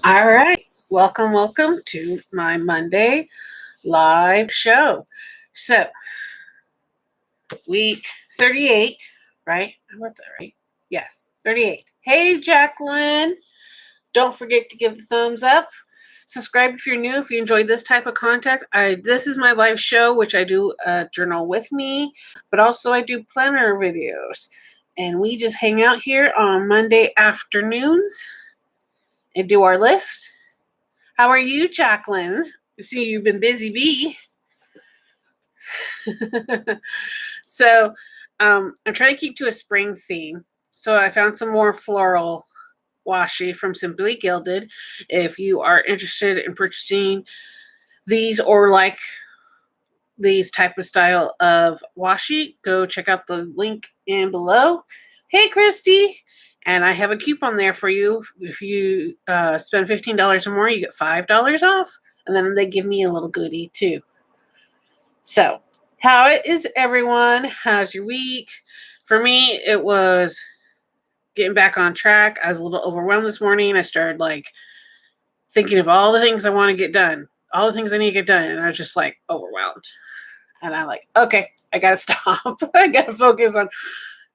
All right. Welcome to my Monday live show. So, week 38, right? I wrote that right. Yes, 38. Hey, Jacqueline. Don't forget to give the thumbs up. Subscribe if you're new. If you enjoyed this type of content, this is my live show, which I do a journal with me, but also I do planner videos. And we just hang out here on Monday afternoons and do our list. How are you, Jacqueline? I see you've been busy bee. So I'm trying to keep to a spring theme. So I found some more floral washi from Simply Gilded. If you are interested in purchasing these or like these type of style of washi, go check out the link in below. Hey, Christy. And I have a coupon there for you. If you spend $15 or more, you get $5 off. And then they give me a little goodie too. So, how is everyone? How's your week? For me, it was getting back on track. I was a little overwhelmed this morning. I started thinking of all the things I want to get done, all the things I need to get done, and I was just overwhelmed. And I'm okay, I gotta stop. I gotta focus on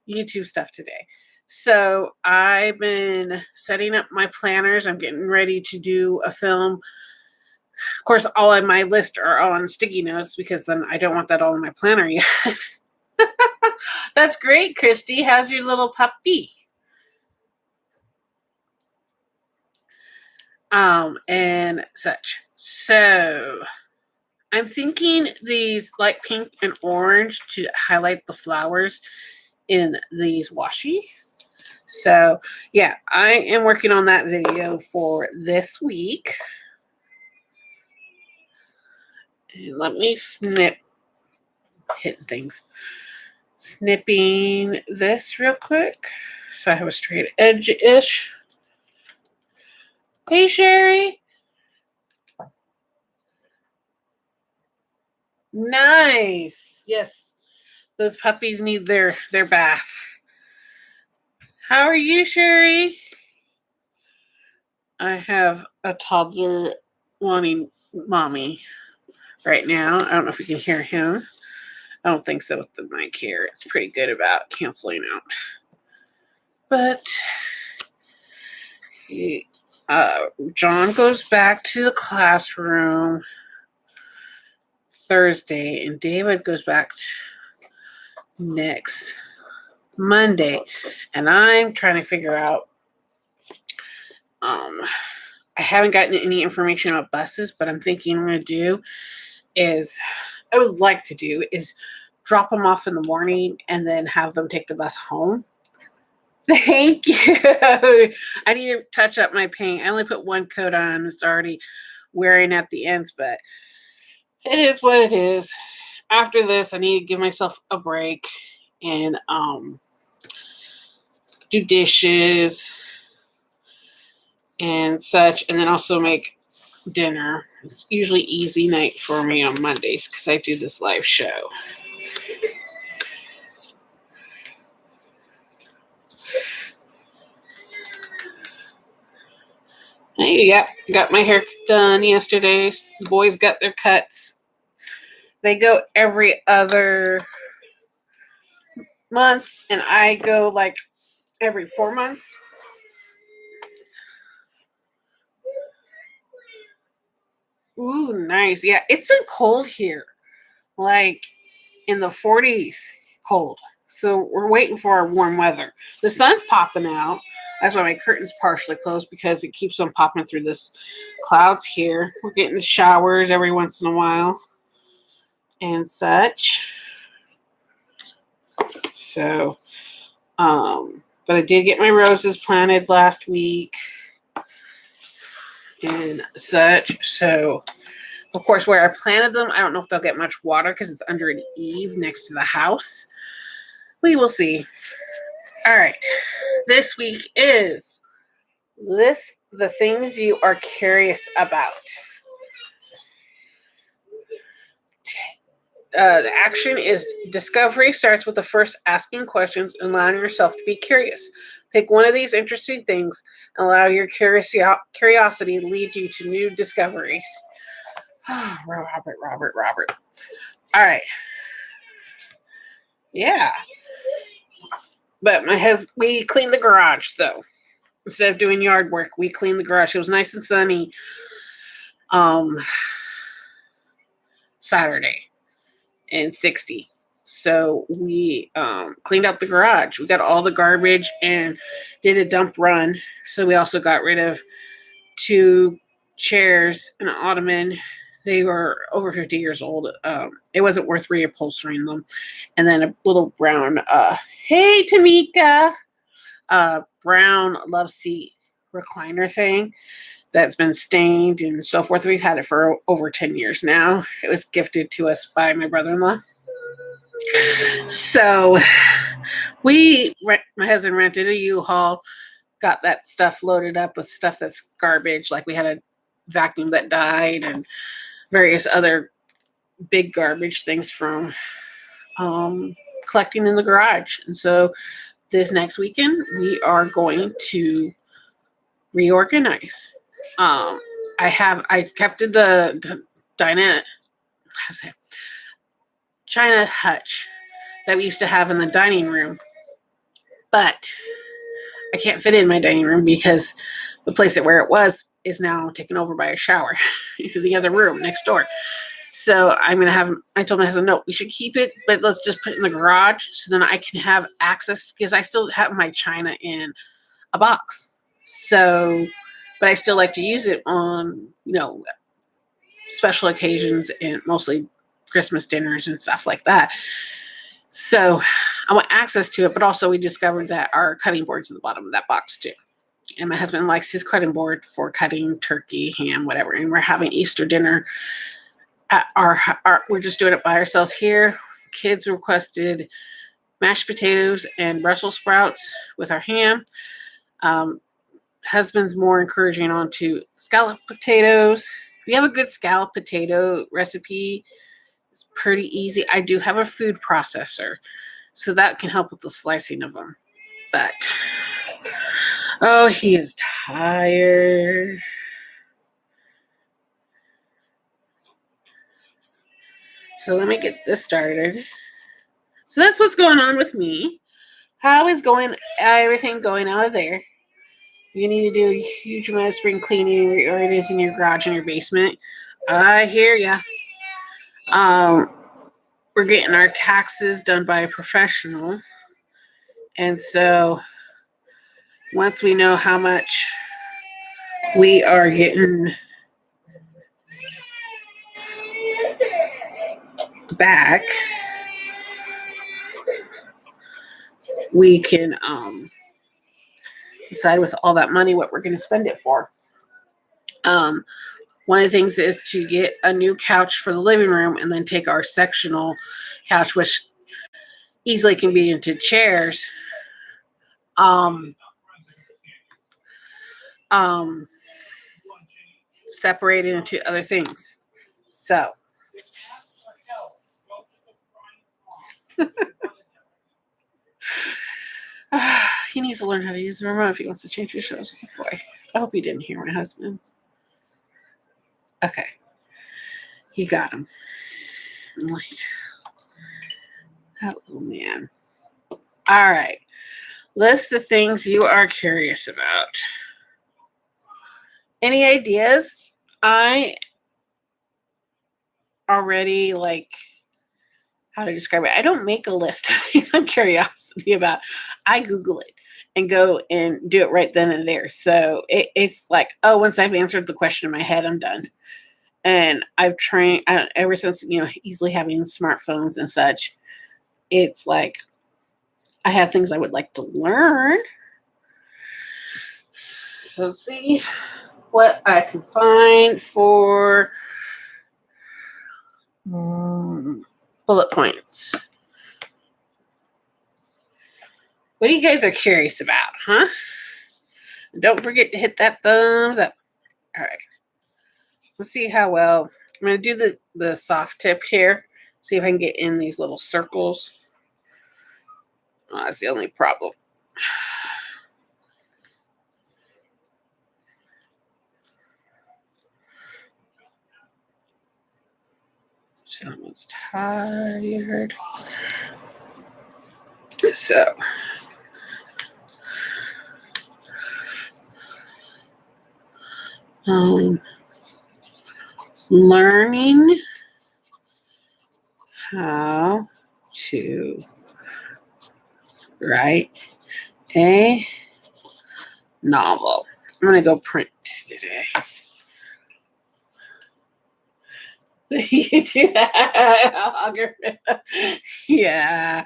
YouTube stuff today. So I've been setting up my planners. I'm getting ready to do a film. Of course, all of my list are on sticky notes because then I don't want that all in my planner yet. That's great, Christy. How's your little puppy? And such. So I'm thinking these light pink and orange to highlight the flowers in these washi. So yeah, I am working on that video for this week. And let me hit things. Snipping this real quick. So I have a straight edge-ish. Hey, Sherry. Nice. Yes. Those puppies need their bath. How are you, Sherry? I have a toddler wanting mommy right now. I don't know if you can hear him. I don't think so with the mic here. It's pretty good about canceling out. But John goes back to the classroom Thursday, and David goes back next Monday. And I'm trying to figure out, I haven't gotten any information about buses, but I'm thinking I would like to do is drop them off in the morning and then have them take the bus home. Thank you. I need to touch up my paint. I only put one coat on. It's already wearing at the ends, but it is what it is. After this, I need to give myself a break and do dishes and such, and then also make dinner. It's usually easy night for me on Mondays because I do this live show. Yeah, got my hair done yesterday. The boys got their cuts. They go every other month, and I go every 4 months. Ooh, nice. Yeah, it's been cold here, in the 40s cold. So we're waiting for our warm weather. The sun's popping out. That's why my curtain's partially closed because it keeps on popping through this clouds here. We're getting showers every once in a while and such. So, but I did get my roses planted last week and such. So, of course, where I planted them, I don't know if they'll get much water because it's under an eave next to the house. We will see. All right. This week is list the things you are curious about. The action is discovery starts with the first asking questions and allowing yourself to be curious. Pick one of these interesting things and allow your curiosity to lead you to new discoveries. Robert. All right. Yeah. But we cleaned the garage, though. Instead of doing yard work, we cleaned the garage. It was nice and sunny Saturday and 60. So we cleaned up the garage. We got all the garbage and did a dump run. So we also got rid of 2 chairs and an ottoman. They were over 50 years old. It wasn't worth reupholstering them. And then a little brown, hey, Tamika, brown love seat recliner thing that's been stained and so forth. We've had it for over 10 years now. It was gifted to us by my brother-in-law. So my husband rented a U-Haul, got that stuff loaded up with stuff that's garbage. Like we had a vacuum that died and various other big garbage things from collecting in the garage. And so this next weekend, we are going to reorganize. I kept the China hutch that we used to have in the dining room, but I can't fit it in my dining room because the place where it was is now taken over by a shower, the other room next door. So I told my husband, no, we should keep it, but let's just put it in the garage so then I can have access, because I still have my china in a box. So, but I still like to use it on, special occasions and mostly Christmas dinners and stuff like that. So I want access to it, but also we discovered that our cutting board's at the bottom of that box too. And my husband likes his cutting board for cutting turkey, ham, whatever. And we're having Easter dinner at we're just doing it by ourselves here. Kids requested mashed potatoes and Brussels sprouts with our ham. Husband's more encouraging on to scallop potatoes. If you have a good scallop potato recipe, it's pretty easy. I do have a food processor, so that can help with the slicing of them. But, oh, he is tired. So let me get this started. So that's what's going on with me. How is everything going out of there? You need to do a huge amount of spring cleaning, or it is in your garage and your basement. I hear ya. We're getting our taxes done by a professional. And so once we know how much we are getting back, we can decide with all that money what we're going to spend it for. One of the things is to get a new couch for the living room and then take our sectional couch, which easily can be into chairs, separated into other things. So he needs to learn how to use the remote if he wants to change his shows. Oh boy, I hope he didn't hear my husband. Okay, he got him. I'm like, that little man. All right, list the things you are curious about. Any ideas? I already how to describe it. I don't make a list of things I'm curiosity about. I Google it and go and do it right then and there. So it's like, oh, once I've answered the question in my head, I'm done. And I've trained ever since, easily having smartphones and such. It's like I have things I would like to learn. So let's see what I can find for bullet points. What do you guys are curious about, huh? And don't forget to hit that thumbs up. All right. Let's see how well. I'm going to do the soft tip here. See if I can get in these little circles. Oh, that's the only problem. Someone's tired. So, learning how to write a novel. I'm going to go print today. Yeah.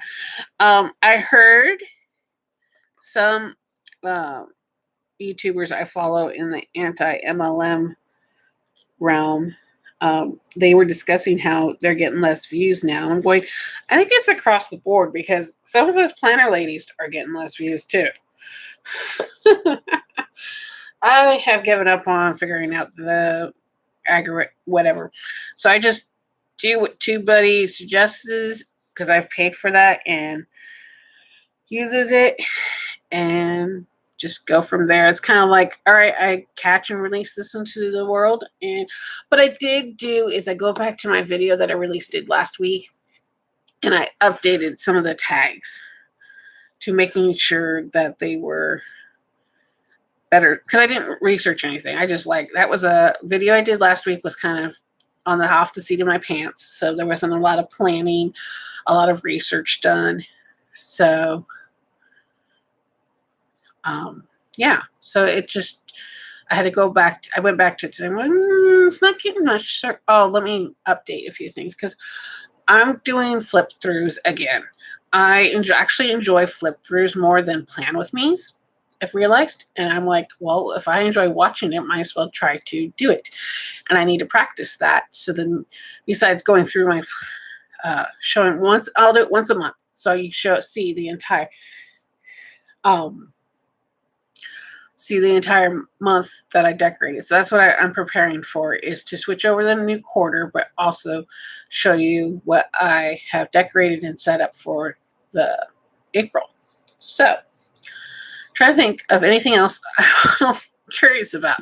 I heard some YouTubers I follow in the anti-MLM realm, they were discussing how they're getting less views now. I'm going, I think it's across the board because some of us planner ladies are getting less views too. I have given up on figuring out the whatever. So I just do what TubeBuddy suggests because I've paid for that and uses it and just go from there. It's kind of like, all right, I catch and release this into the world. And what I did do is I go back to my video that I released last week and I updated some of the tags to making sure that they were better because I didn't research anything. I just that was a video I did last week was kind of on the off the seat of my pants. So there wasn't a lot of planning, a lot of research done. So yeah, so it just, I had to go back. I went back to it and went, it's not getting much. Oh, let me update a few things because I'm doing flip throughs again. I actually enjoy flip throughs more than plan with me's, I've realized. And I'm like, well, if I enjoy watching it, might as well try to do it. And I need to practice that. So then besides going through my showing once, I'll do it once a month. So you see the entire month that I decorated. So that's what I'm preparing for, is to switch over the new quarter, but also show you what I have decorated and set up for the April. So try to think of anything else I'm curious about.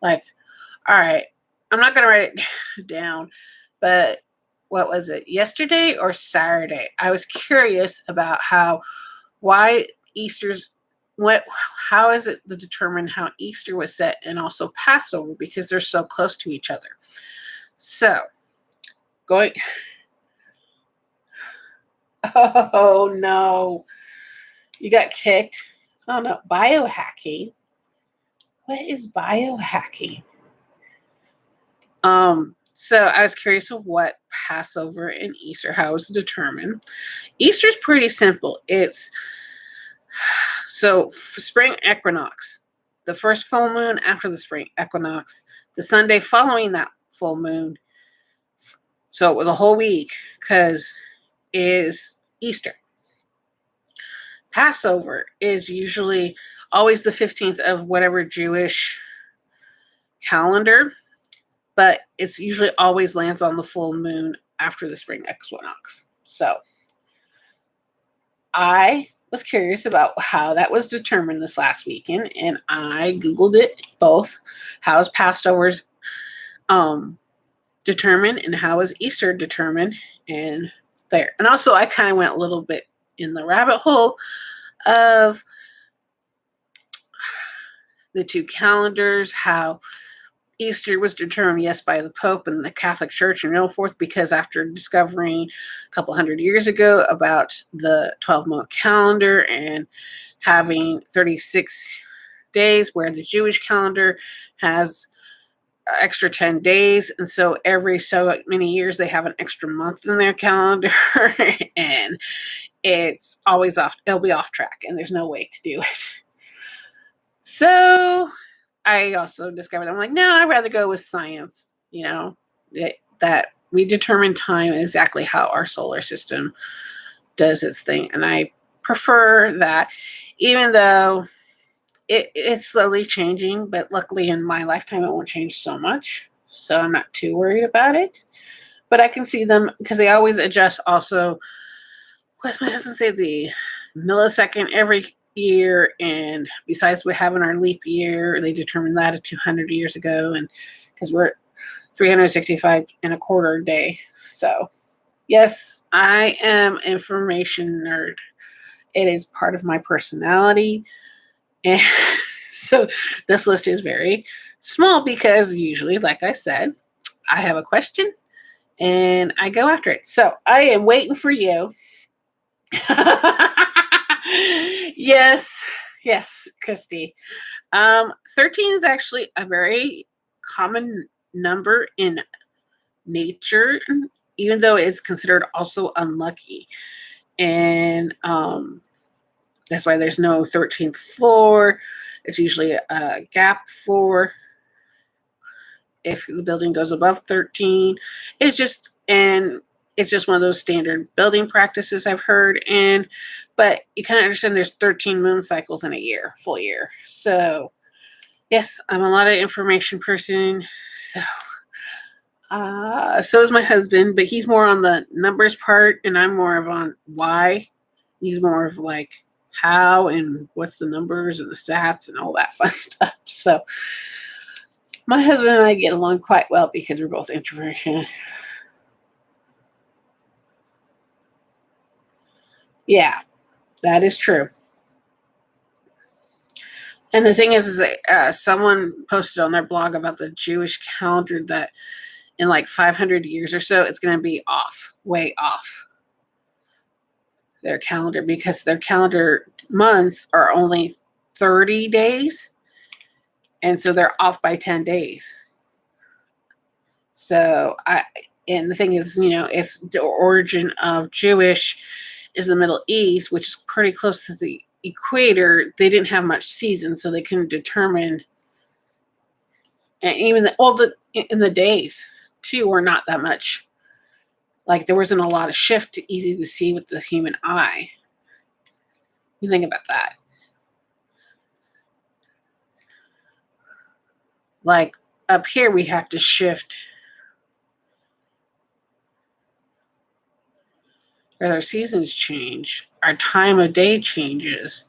Like, all right, I'm not going to write it down, but what was it? Yesterday or Saturday? I was curious about why how is it to determine how Easter was set and also Passover, because they're so close to each other. So oh no, you got kicked. Oh no, biohacking. What is biohacking? So I was curious of what Passover and Easter, how it was determined. Easter's pretty simple. It's spring equinox, the first full moon after the spring equinox, the Sunday following that full moon. So it was a whole week because is Easter. Passover is usually always the 15th of whatever Jewish calendar, but it's usually always lands on the full moon after the spring equinox. So I was curious about how that was determined this last weekend, and I Googled it both. How is Passover's determined and how is Easter determined, and there. And also I kind of went a little bit in the rabbit hole of the two calendars, how Easter was determined, yes, by the Pope and the Catholic Church and so forth, because after discovering a couple hundred years ago about the 12-month calendar and having 36 days, where the Jewish calendar has extra 10 days. And so every so many years, they have an extra month in their calendar and it's always off. It'll be off track and there's no way to do it. So I also discovered, I'm like, no, I'd rather go with science, that we determine time exactly how our solar system does its thing. And I prefer that, even though it's slowly changing, but luckily in my lifetime, it won't change so much. So I'm not too worried about it. But I can see them because they always adjust also. What does my husband say? The millisecond every year, and besides we having our leap year, they determined that 200 years ago, and because 365 and a quarter day. So, yes, I am information nerd. It is part of my personality. And so this list is very small because usually, like I said, I have a question and I go after it. So I am waiting for you. Yes, yes, Christy. 13 is actually a very common number in nature, even though it's considered also unlucky. And that's why there's no 13th floor. It's usually a gap floor. If the building goes above 13, it's just one of those standard building practices I've heard. But you kind of understand there's 13 moon cycles in a year, full year. So yes, I'm a lot of information person. So is my husband, but he's more on the numbers part, and I'm more of on why. He's more of like how and what's the numbers and the stats and all that fun stuff. So my husband and I get along quite well because we're both introverted. Yeah, that is true. And the thing is that someone posted on their blog about the Jewish calendar that in like 500 years or so, it's going to be off, way off their calendar, because their calendar months are only 30 days. And so they're off by 10 days. And the thing is, if the origin of Jewish is the Middle East, which is pretty close to the equator, they didn't have much season, so they couldn't determine. And even in the days too were not that much. Like there wasn't a lot of shift, easy to see with the human eye. You think about that. Like up here, we have to shift. As our seasons change, our time of day changes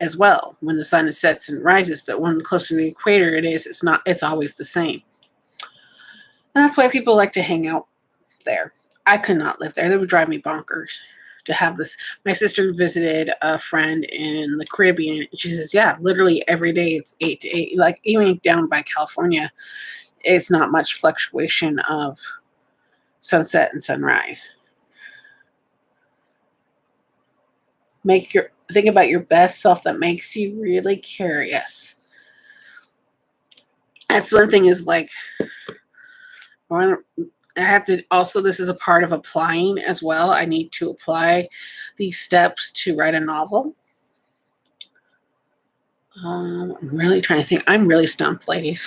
as well when the sun sets and rises. But when closer to the equator it is, it's always the same. And that's why people like to hang out there. I could not live there. That would drive me bonkers to have this. My sister visited a friend in the Caribbean. She says, yeah, literally every day it's 8 to 8. Like even down by California, it's not much fluctuation of sunset and sunrise. Think about your best self that makes you really curious. That's one thing is like, I have to also, this is a part of applying as well. I need to apply these steps to write a novel. I'm really trying to think. I'm really stumped, ladies.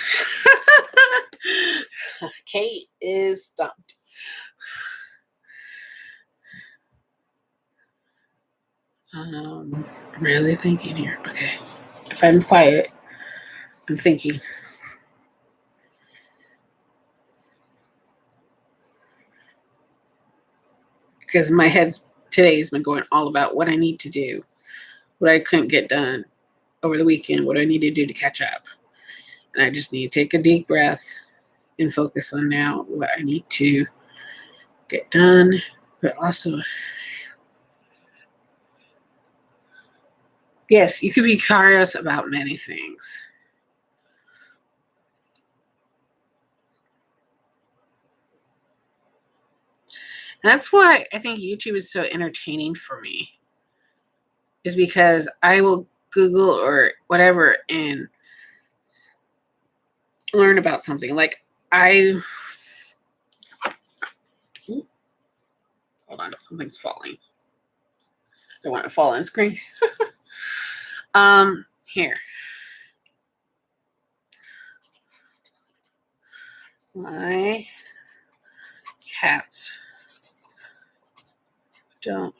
Kate is stumped. I'm really thinking here. Okay. If I'm quiet, I'm thinking. Because my head's today has been going all about what I need to do, what I couldn't get done over the weekend, what I need to do to catch up. And I just need to take a deep breath and focus on now what I need to get done, but also, yes, you could be curious about many things. And that's why I think YouTube is so entertaining for me, is because I will Google or whatever and learn about something. Like hold on, something's falling. I don't want to fall on screen. Here. My cats don't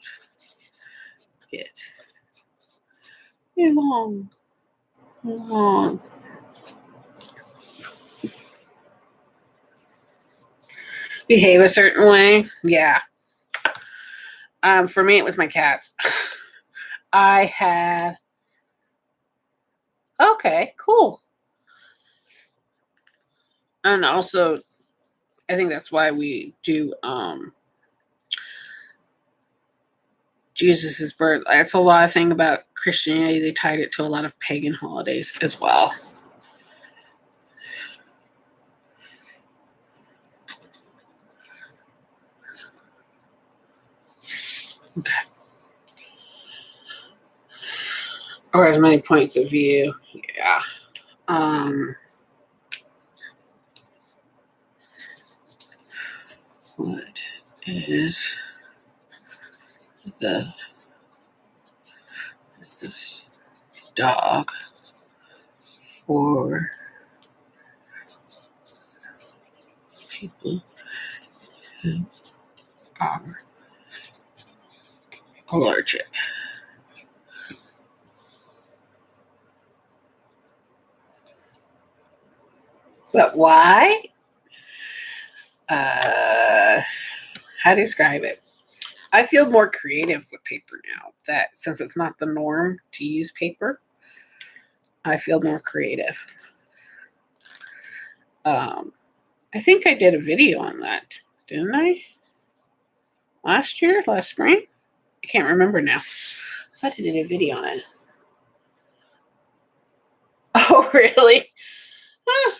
get along. Behave a certain way. Yeah. For me, it was my cats. I had. Okay, cool. And also, I think that's why we do Jesus's birth. It's a lot of thing about Christianity. They tied it to a lot of pagan holidays as well. Okay. Or as many points of view. Yeah. What is this dog for people who are allergic? But why? How to describe it? I feel more creative with paper now. That since it's not the norm to use paper, I feel more creative. I think I did a video on that, didn't I? Last spring? I can't remember now. I thought I did a video on it. Oh, really? Huh.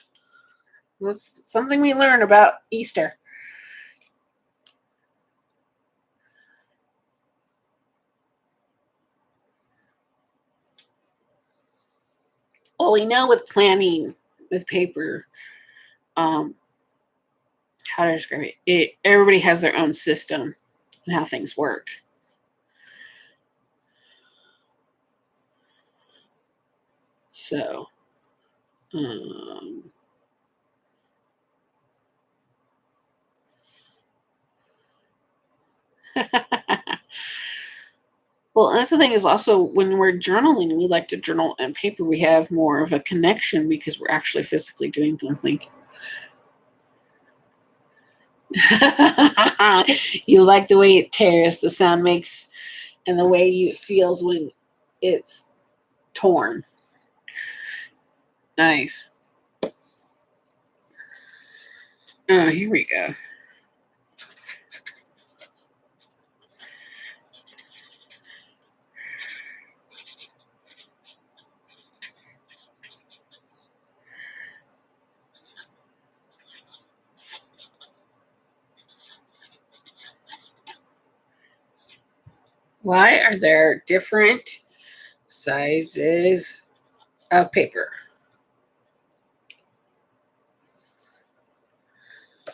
That's something we learn about Easter. Well, we know with planning with paper, how to describe it, everybody has their own system and how things work. So, well, and that's the thing is also when we're journaling, we like to journal on paper. We have more of a connection because we're actually physically doing something. You like the way it tears, the sound makes, and the way it feels when it's torn. Nice. Oh, here we go. Why are there different sizes of paper?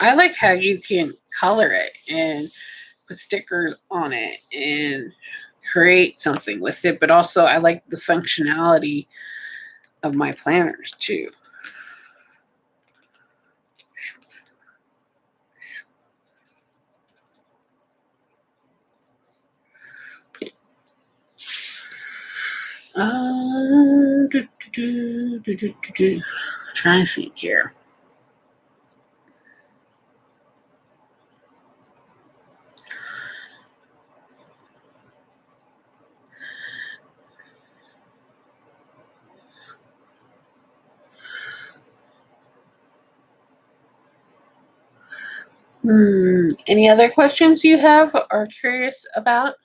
I like how you can color it and put stickers on it and create something with it, but also I like the functionality of my planners too. Trying to think here. Any other questions you have or are curious about?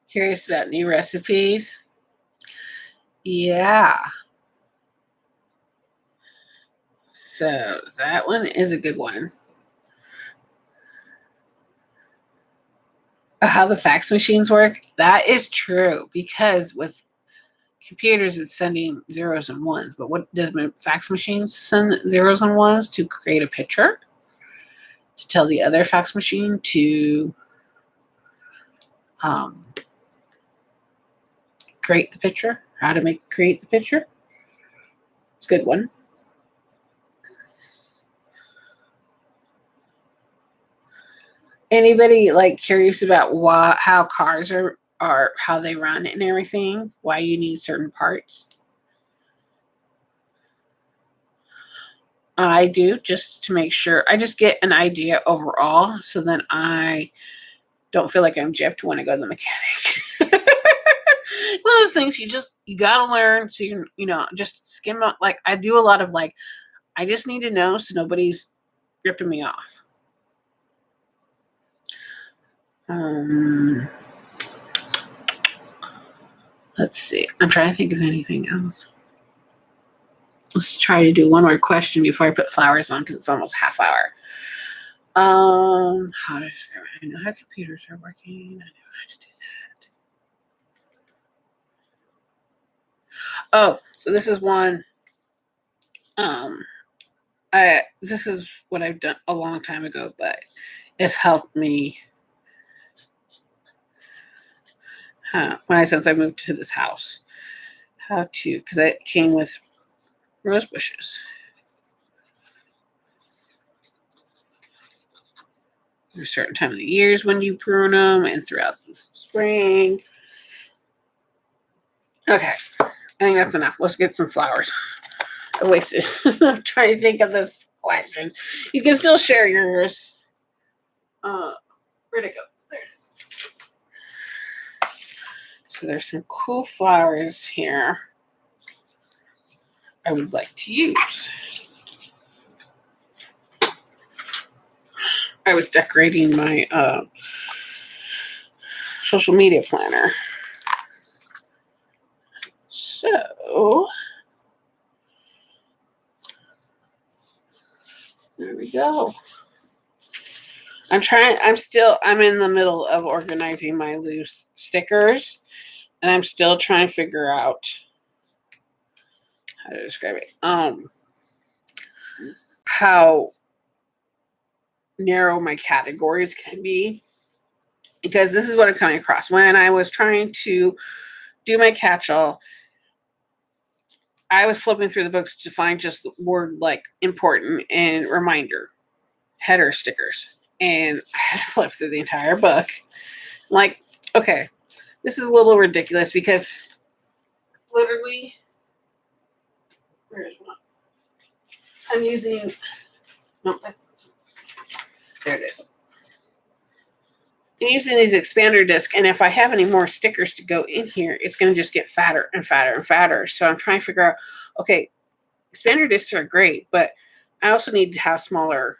Curious about new recipes? Yeah. So that one is a good one. How the fax machines work? That is true because with computers it's sending zeros and ones, but what does my fax machine send zeros and ones to create a picture? To tell the other fax machine to create the picture, how to create the picture. It's a good one. Anybody like curious about how cars are how they run and everything? Why you need certain parts? I do, just to make sure. I just get an idea overall, so then I don't feel like I'm gypped when I go to the mechanic. One of those things you gotta learn to, just skim up. Like, I do a lot of, like, I just need to know so nobody's ripping me off. Let's see. I'm trying to think of anything else. Let's try to do one more question before I put flowers on, because it's almost half hour. I know how computers are working. I know how to do that. Oh, so this is one. This is what I've done a long time ago, but it's helped me since I moved to this house. Because it came with rose bushes. There's a certain time of the years when you prune them, and throughout the spring. Okay, I think that's enough. Let's get some flowers. I wasted. I'm trying to think of this question. You can still share yours. Where'd it go? There it is. So there's some cool flowers here I would like to use. I was decorating my social media planner. So there we go. I'm in the middle of organizing my loose stickers, and I'm still trying to figure out how to describe it. How narrow my categories can be, because this is what I'm coming across when I was trying to do my catch-all. I was flipping through the books to find just the word like important and reminder header stickers, and I had to flip through the entire book. Like, okay, this is a little ridiculous, because literally, where is one? I'm using, no, there it is. I'm using these expander discs, and if I have any more stickers to go in here, it's going to just get fatter and fatter and fatter. So I'm trying to figure out, okay, expander discs are great, but I also need to have smaller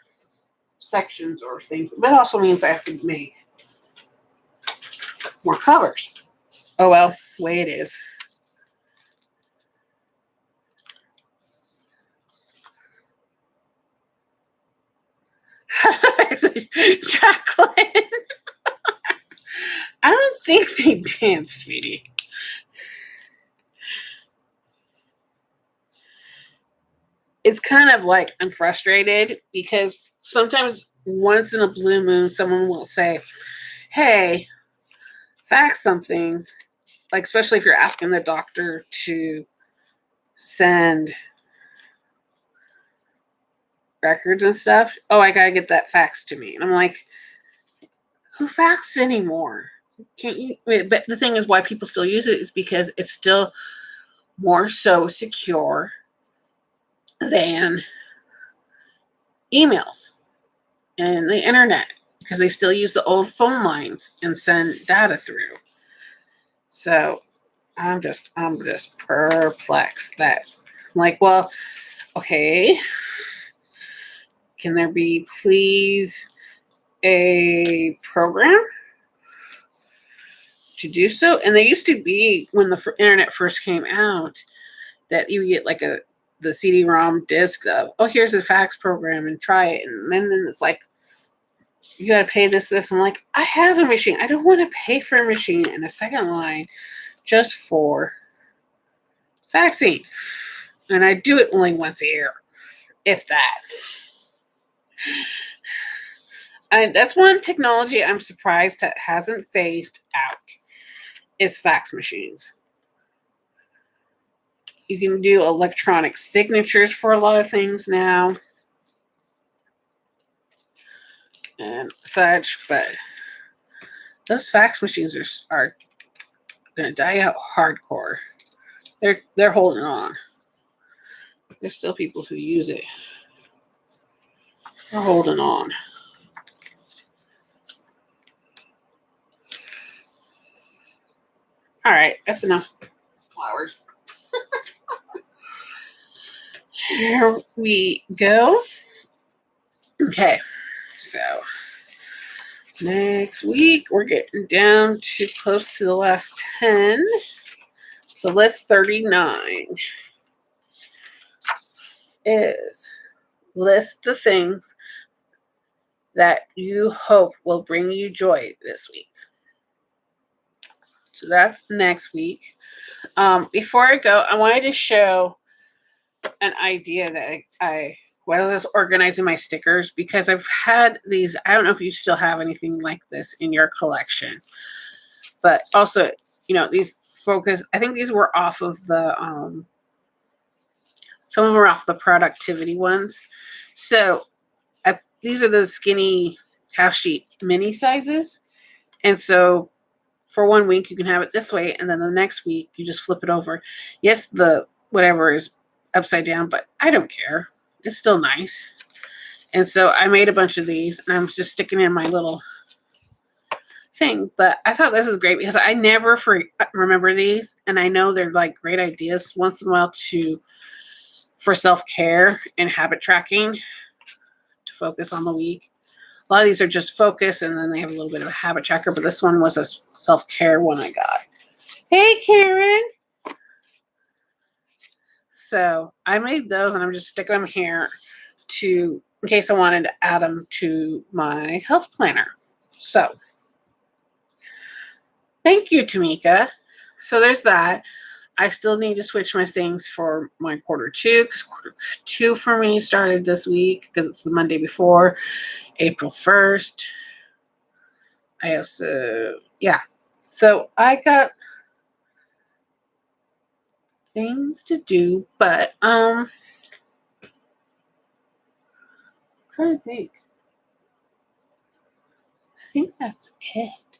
sections or things. That also means I have to make more covers. Oh well, way it is. Jacqueline. I don't think they dance, sweetie. It's kind of like I'm frustrated, because sometimes once in a blue moon, someone will say, hey, fax something, like, especially if you're asking the doctor to send records and stuff. Oh, I gotta get that faxed to me. And I'm like, who faxes anymore? Can't you? But the thing is, why people still use it is because it's still more so secure than emails and the internet, because they still use the old phone lines and send data through. So I'm just perplexed that, like, well, okay, can there be please a program to do so? And there used to be, when the internet first came out, that you get like the CD-ROM disc of, oh, here's a fax program and try it. And then it's like, you got to pay this. I'm like, I have a machine. I don't want to pay for a machine and a second line just for faxing. And I do it only once a year, if that. And that's one technology I'm surprised that hasn't phased out, is fax machines. You can do electronic signatures for a lot of things now and such, but those fax machines are going to die out hardcore. They're holding on. There's still people who use it. We're holding on. All right, that's enough flowers. Here we go. Okay, so next week we're getting down to close to the last 10. So list 39 is list the things that you hope will bring you joy this week. So that's next week. Before I go, I wanted to show an idea that I while I was organizing my stickers, because I've had these. I don't know if you still have anything like this in your collection, but also, these focus. I think these were off of the. Some of them were off the productivity ones. So these are the skinny half sheet mini sizes, and so for 1 week you can have it this way, and then the next week you just flip it over. Yes, the whatever is upside down, but I don't care. It's still nice. And so I made a bunch of these, and I'm just sticking in my little thing. But I thought this is great because I never remember these, and I know they're like great ideas once in a while for self-care and habit tracking to focus on the week. A lot of these are just focus, and then they have a little bit of a habit tracker, but this one was a self-care one I got. Hey, Karen. So I made those, and I'm just sticking them here in case I wanted to add them to my health planner. So thank you, Tamika. So there's that. I still need to switch my things for my quarter 2, because quarter 2 for me started this week because it's the Monday before April 1st. So I got things to do, but I'm trying to think. I think that's it.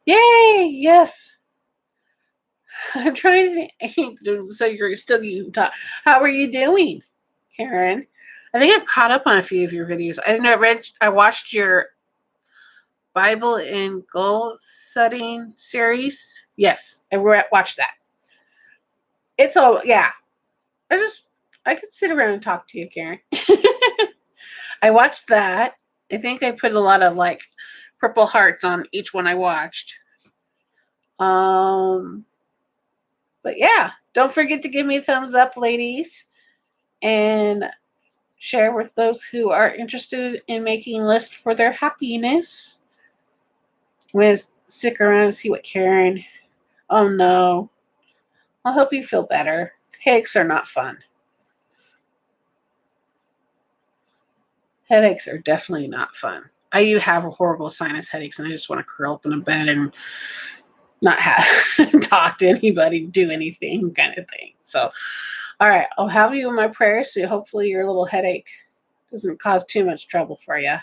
Yay! Yes. I'm trying to think. So you're still you talk. How are you doing, Karen? I think I've caught up on a few of your videos. I watched your Bible and goal setting series. Yes, I watched that. It's all I could sit around and talk to you, Karen. I watched that. I think I put a lot of like purple hearts on each one I watched. But yeah, don't forget to give me a thumbs up, ladies, and share with those who are interested in making lists for their happiness. I'm going to stick around and see what Karen. Oh no. I hope you feel better. Headaches are not fun. Headaches are definitely not fun. I do have a horrible sinus headaches, and I just want to curl up in a bed and not have talk to anybody, do anything kind of thing. So, all right, I'll have you in my prayers, so hopefully your little headache doesn't cause too much trouble for you.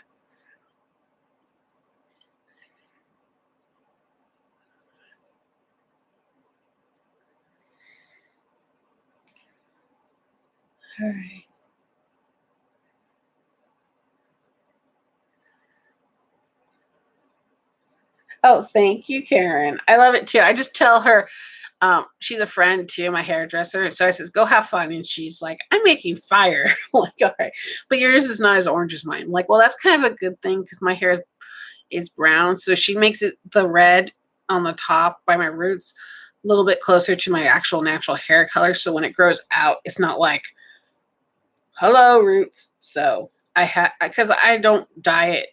All right. Oh, thank you, Karen. I love it too. I just tell her, she's a friend too, my hairdresser. So I says, go have fun. And she's like, I'm making fire. I'm like, all right. But yours is not as orange as mine. I'm like, well, that's kind of a good thing because my hair is brown. So she makes it the red on the top by my roots a little bit closer to my actual natural hair color. So when it grows out, it's not like, hello, roots. So because I don't dye it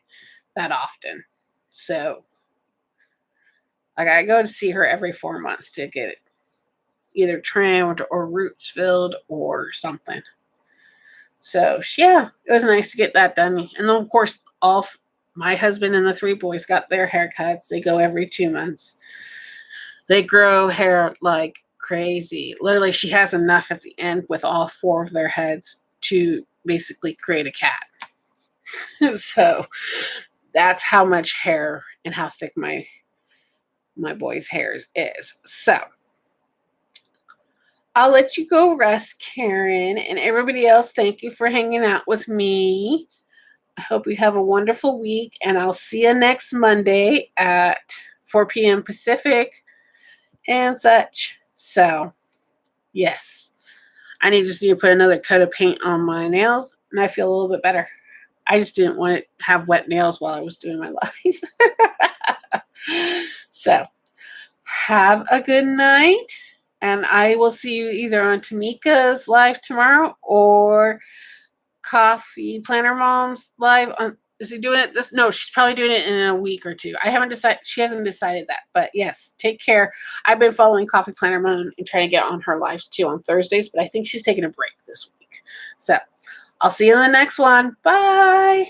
that often. So like I go to see her every 4 months to get it either trimmed or roots filled or something. So yeah, it was nice to get that done. And then of course, my husband and the 3 boys got their haircuts. They go every 2 months. They grow hair like crazy. Literally, she has enough at the end with all 4 of their heads to basically create a cat. So that's how much hair and how thick my boy's hair is. So I'll let you go rest, Karen, and everybody else. Thank you for hanging out with me. I hope you have a wonderful week, and I'll see you next Monday at 4 p.m. Pacific and such. So, yes, I just need to put another coat of paint on my nails, and I feel a little bit better. I just didn't want to have wet nails while I was doing my live. So, have a good night, and I will see you either on Tamika's live tomorrow or Coffee Planner Mom's live on. Is he doing it this? No, she's probably doing it in a week or two. I haven't decided. She hasn't decided that. But yes, take care. I've been following Coffee Planner Mom and trying to get on her lives too on Thursdays, but I think she's taking a break this week. So I'll see you in the next one. Bye.